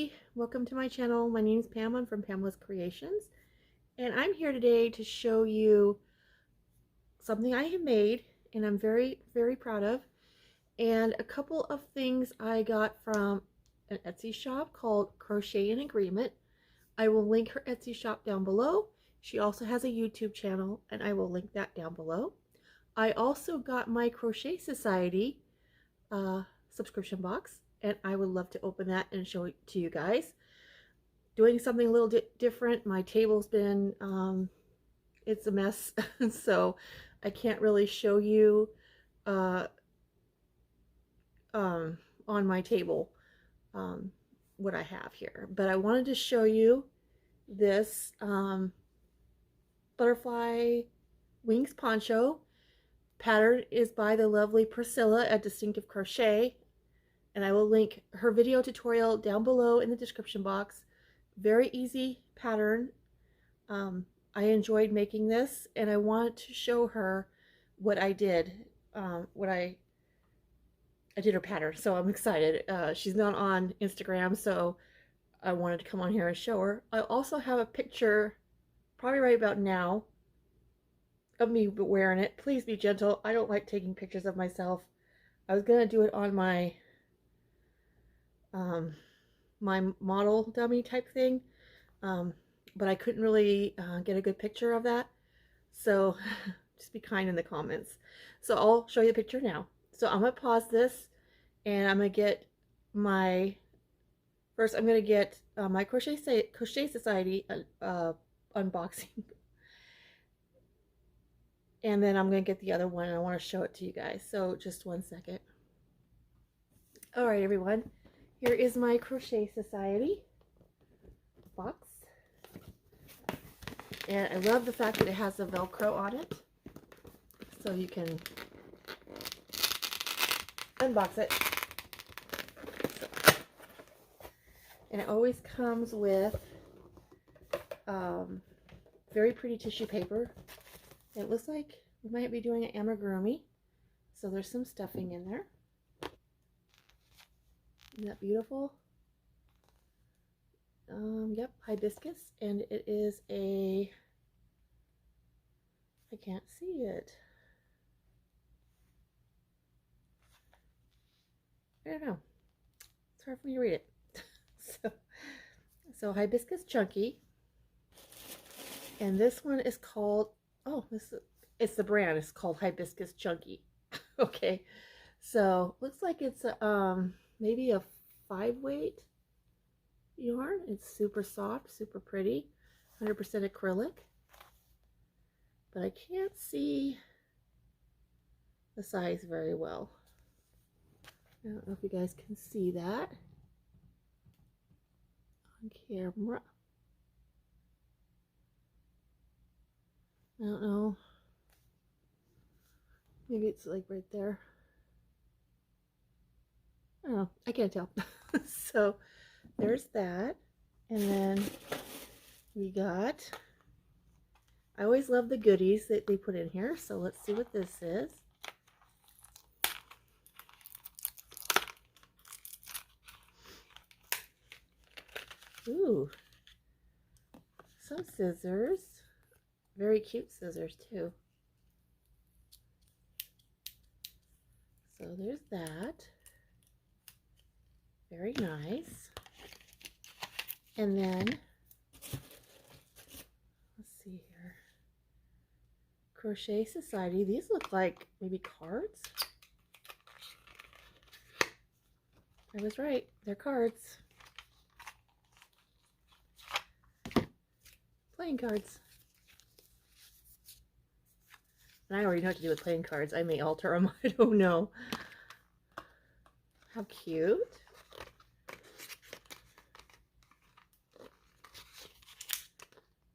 everybody, welcome to my channel. My name is Pam. I'm from Pamela's Creations, and I'm here today to show you something I have made and I'm very proud of, and a couple of things I got from an Etsy shop called Crochet in Agreement. I will link her Etsy shop down below. She also has a YouTube channel and I will link that down below. I also got my Crochet Society subscription box, and I would love to open that and show it to you guys. Doing something a little different. My table's been, it's a mess, so I can't really show you on my table what I have here. But I wanted to show you this butterfly wings poncho. Pattern is by the lovely Pricilla at Distinctive Crochet, and I will link her video tutorial down below in the description box. Very easy pattern. I enjoyed making this, and I want to show her what I did. I did her pattern, so I'm excited. She's not on Instagram, so I wanted to come on here and show her. I also have a picture, probably right about now, of me wearing it. Please be gentle. I don't like taking pictures of myself. I was gonna do it on my my model dummy type thing, but I couldn't really get a good picture of that, so just be kind in the comments. So I'll show you the picture now. So I'm gonna pause this, and I'm gonna get my my Crochet Society unboxing, and then I'm gonna get the other one and I want to show it to you guys. So just one second. All right, everyone. Here is my Crochet Society box, and I love the fact that it has the Velcro on it, so you can unbox it. And it always comes with very pretty tissue paper. It looks like we might be doing an amigurumi, so there's some stuffing in there. Isn't that beautiful? Yep, hibiscus, and it is I can't see it. I don't know. It's hard for me to read it. so hibiscus chunky, and this one is called, it's the brand. It's called Hibiscus Chunky. Okay, so looks like it's maybe a 5-weight yarn. It's super soft, super pretty, 100% acrylic, but I can't see the size very well. I don't know if you guys can see that on camera. I don't know. Maybe it's like right there. I don't know. I can't tell. So there's that. And then we got, I always love the goodies that they put in here. So let's see what this is. Ooh, some scissors. Very cute scissors too. So there's that. Very nice. And then, let's see here. Crochet Society. These look like maybe cards. I was right. They're cards. Playing cards. And I already know what to do with playing cards. I may alter them. I don't know. How cute.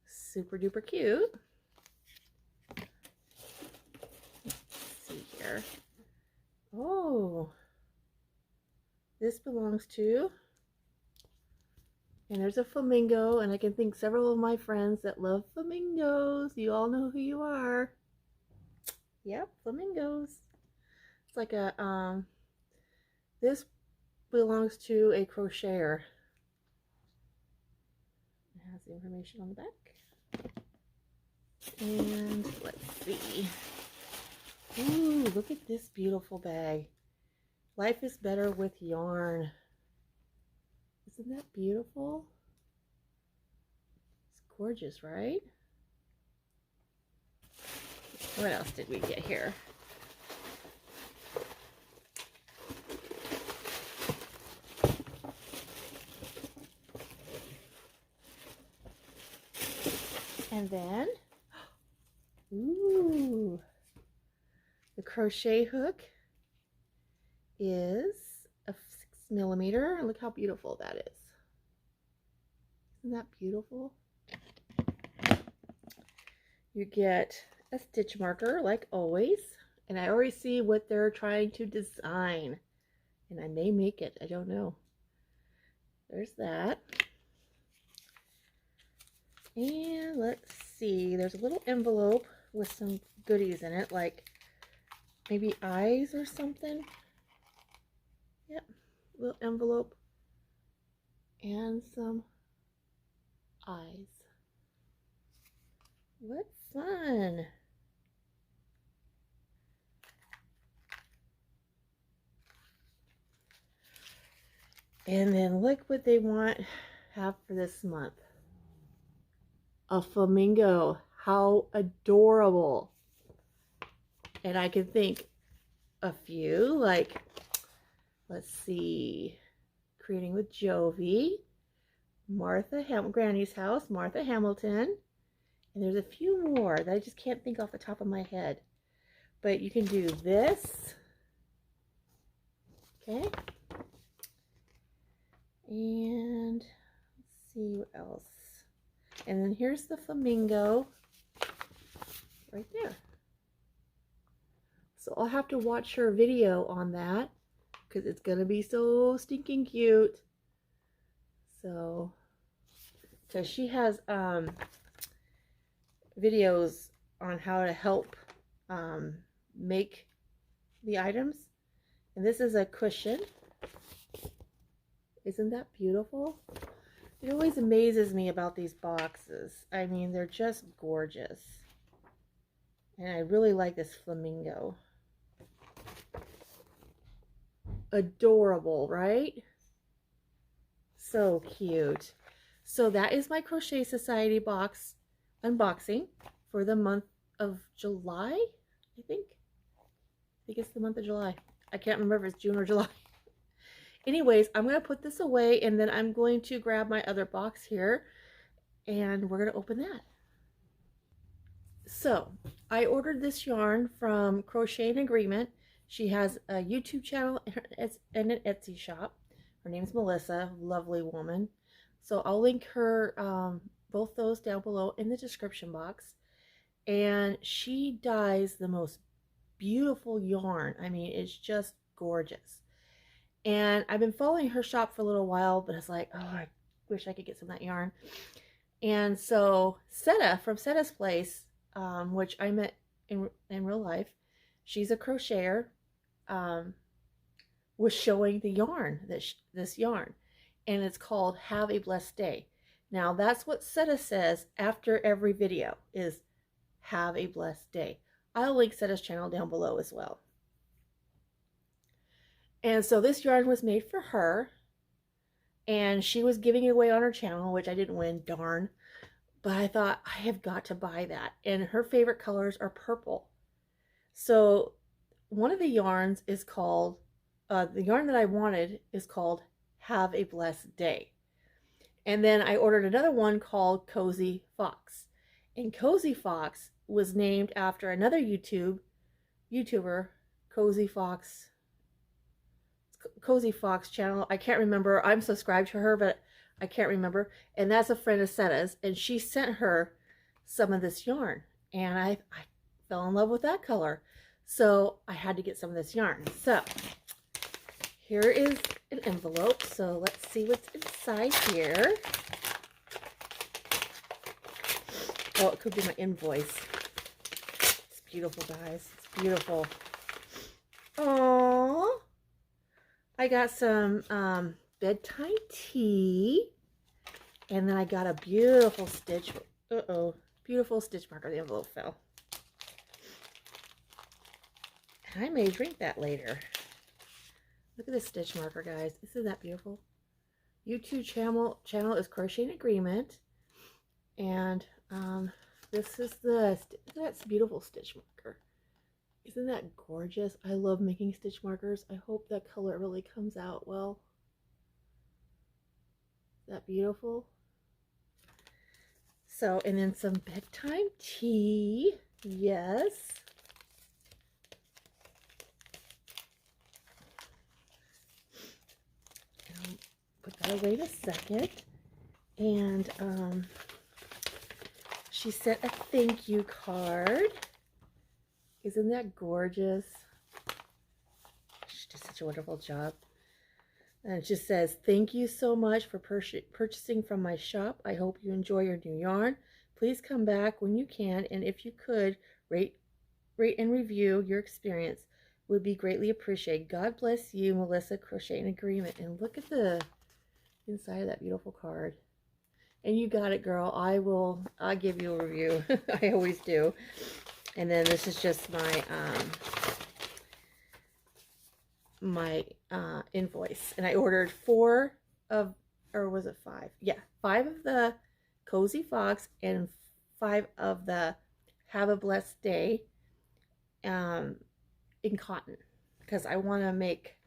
Super duper cute. Let's see here. Oh, this belongs to, and there's a flamingo, and I can think several of my friends that love flamingos. You all know who you are. Yep, flamingos. It's like a this belongs to a crocheter. the information on the back. And let's see. Ooh, look at this beautiful bag. Life is better with yarn. Isn't that beautiful? It's gorgeous, right? What else did we get here? And then, ooh, the crochet hook is a 6mm. Look how beautiful that is. Isn't that beautiful? You get a stitch marker like always, and I already see what they're trying to design, and I may make it. I don't know. There's that. And let's see, there's a little envelope with some goodies in it, like maybe eyes or something. Yep, little envelope and some eyes. What fun! And then look what they have for this month. A flamingo. How adorable. And I can think a few, like, let's see, Creating with Jovi, Granny's House, Martha Hamilton, and there's a few more that I just can't think off the top of my head. But you can do this, okay, and let's see what else. And then here's the flamingo right there. So I'll have to watch her video on that because it's going to be so stinking cute. So, because she has videos on how to help make the items. And this is a cushion. Isn't that beautiful? It always amazes me about these boxes. I mean, they're just gorgeous. And I really like this flamingo. Adorable, right? So cute. So that is my Crochet Society box unboxing for the month of July, I think. I think it's the month of July. I can't remember if it's June or July. Anyways, I'm going to put this away, and then I'm going to grab my other box here, and we're going to open that. So, I ordered this yarn from Crochet in Agreement. She has a YouTube channel and an Etsy shop. Her name's Melissa, lovely woman. So, I'll link her, both those down below in the description box. And she dyes the most beautiful yarn. I mean, it's just gorgeous. And I've been following her shop for a little while, but it's like, oh, I wish I could get some of that yarn. And so Seta from Seta's Place, which I met in real life, she's a crocheter, was showing the yarn, this yarn. And it's called Have a Blessed Day. Now, that's what Seta says after every video is have a blessed day. I'll link Seta's channel down below as well. And so this yarn was made for her, and she was giving it away on her channel, which I didn't win, darn. But I thought, I have got to buy that. And her favorite colors are purple. So one of the yarns is called, the yarn that I wanted is called Have a Blessed Day. And then I ordered another one called Cozy Fox. And Cozy Fox was named after another YouTuber, Cozy Fox channel. I can't remember. I'm subscribed to her, but I can't remember. And that's a friend of Seta's, and she sent her some of this yarn, and I fell in love with that color. So I had to get some of this yarn. So here is an envelope. So let's see what's inside here. Oh, it could be my invoice. It's beautiful, guys. It's beautiful. Aww. I got some bedtime tea, And then I got a beautiful stitch. Beautiful stitch marker. The envelope fell. And I may drink that later. Look at this stitch marker, guys. Isn't that beautiful? YouTube channel is Crochet in Agreement. And this is that's beautiful stitch marker. Isn't that gorgeous? I love making stitch markers. I hope that color really comes out well. Is that beautiful? So, and then some bedtime tea. Yes. I'll put that away in a second. And she sent a thank you card. Isn't that gorgeous? She did such a wonderful job. And it just says, thank you so much for purchasing from my shop. I hope you enjoy your new yarn. Please come back when you can, and if you could, rate and review your experience. Would be greatly appreciated. God bless you, Melissa, Crochet in Agreement. And look at the inside of that beautiful card. And you got it, girl. I'll give you a review. I always do. And then this is just my invoice, and I ordered 4 of, or was it 5? Yeah, 5 of the Cozy Fox and 5 of the Have a Blessed Day in cotton, because I want to make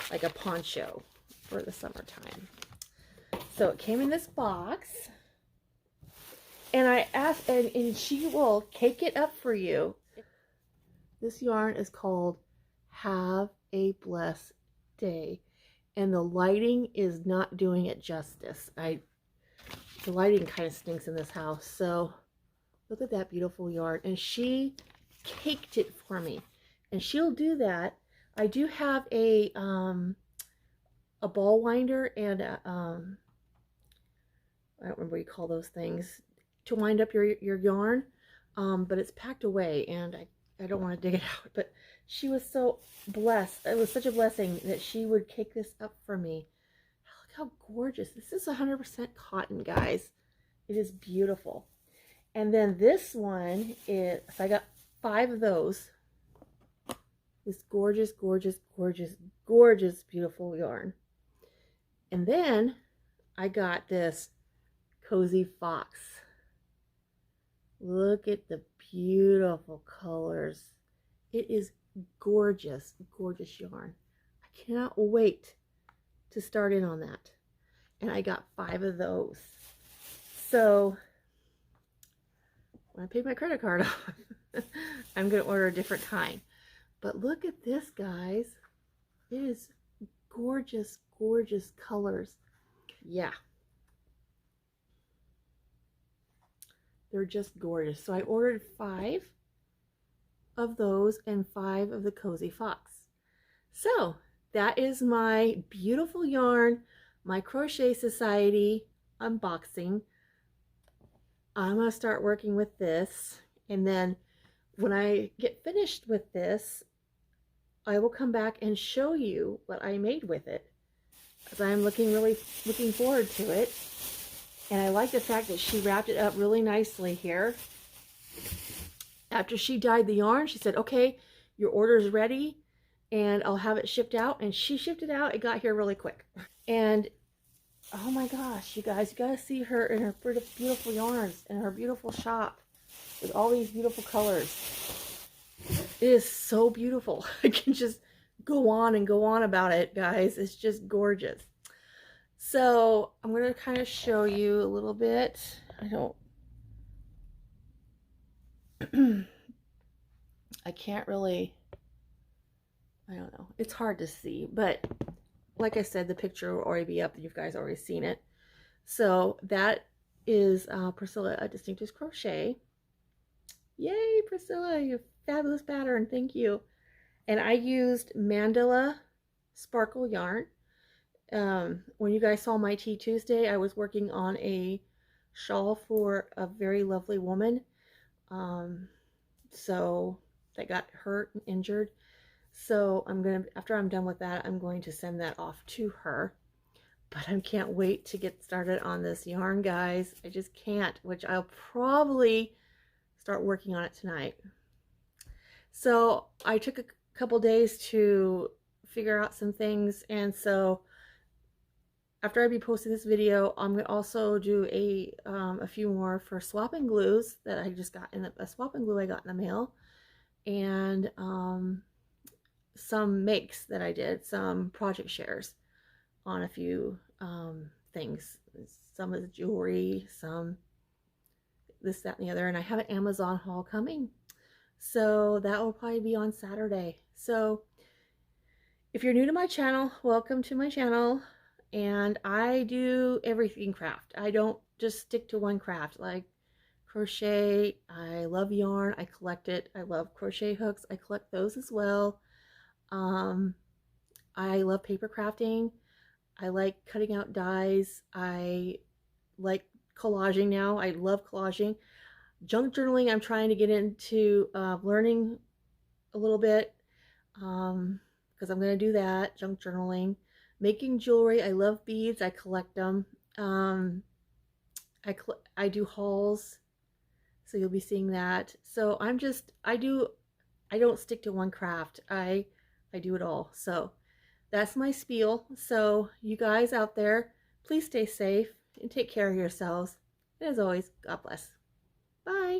like a poncho for the summertime. So it came in this box, and I asked, and she will cake it up for you. This yarn is called Have a Blessed Day, and the lighting is not doing it justice. The lighting kind of stinks in this house. So look at that beautiful yarn, and she caked it for me, and she'll do that. I do have a ball winder and a, I don't remember what you call those things to wind up your yarn, but it's packed away, and I don't want to dig it out. But she was so blessed. It was such a blessing that she would cake this up for me. Look how gorgeous. This is 100% cotton, guys. It is beautiful. And then this one is, so I got 5 of those. This gorgeous, gorgeous, gorgeous, gorgeous, beautiful yarn. And then I got this Cozy Fox. Look at the beautiful colors. It is gorgeous, gorgeous yarn. I cannot wait to start in on that. And I got 5 of those. So when I pay my credit card off, I'm going to order a different kind. But look at this, guys. It is gorgeous, gorgeous colors. Yeah. They're just gorgeous. So I ordered 5 of those and 5 of the Cozy Fox. So that is my beautiful yarn, my Crochet Society unboxing. I'm going to start working with this, and then when I get finished with this, I will come back and show you what I made with it, because I'm really looking forward to it. And I like the fact that she wrapped it up really nicely here. After she dyed the yarn, she said, okay, your order is ready and I'll have it shipped out. And she shipped it out. It got here really quick. And oh my gosh, you guys, you got to see her in her beautiful yarns and her beautiful shop with all these beautiful colors. It is so beautiful. I can just go on and go on about it, guys. It's just gorgeous. So I'm going to kind of show you a little bit. I can't really, I don't know. It's hard to see, but like I said, the picture will already be up. You guys already seen it. So that is Pricilla at Distinctive Crochet. Yay, Pricilla, you fabulous pattern. Thank you. And I used Mandala Sparkle yarn. When you guys saw my Tea Tuesday, I was working on a shawl for a very lovely woman. So that got hurt and injured. So after I'm done with that, I'm going to send that off to her. but I can't wait to get started on this yarn, guys. I just can't, which I'll probably start working on it tonight. So I took a couple days to figure out some things, and so after I be posting this video, I'm going to also do a few more for swapping glues that I just got in a swapping glue I got in the mail, and some makes that I did, some project shares on a few things, some of the jewelry, some this, that, and the other, and I have an Amazon haul coming, so that will probably be on Saturday. So if you're new to my channel, welcome to my channel. And I do everything craft. I don't just stick to one craft. Like crochet, I love yarn, I collect it. I love crochet hooks, I collect those as well. I love paper crafting. I like cutting out dies. I like collaging now. I love collaging. Junk journaling, I'm trying to get into learning a little bit, because I'm going to do that, junk journaling. Making jewelry, I love beads, I collect them. I do hauls, so you'll be seeing that. So I don't stick to one craft. I do it all. So that's my spiel. So you guys out there, please stay safe and take care of yourselves. And as always, God bless. Bye.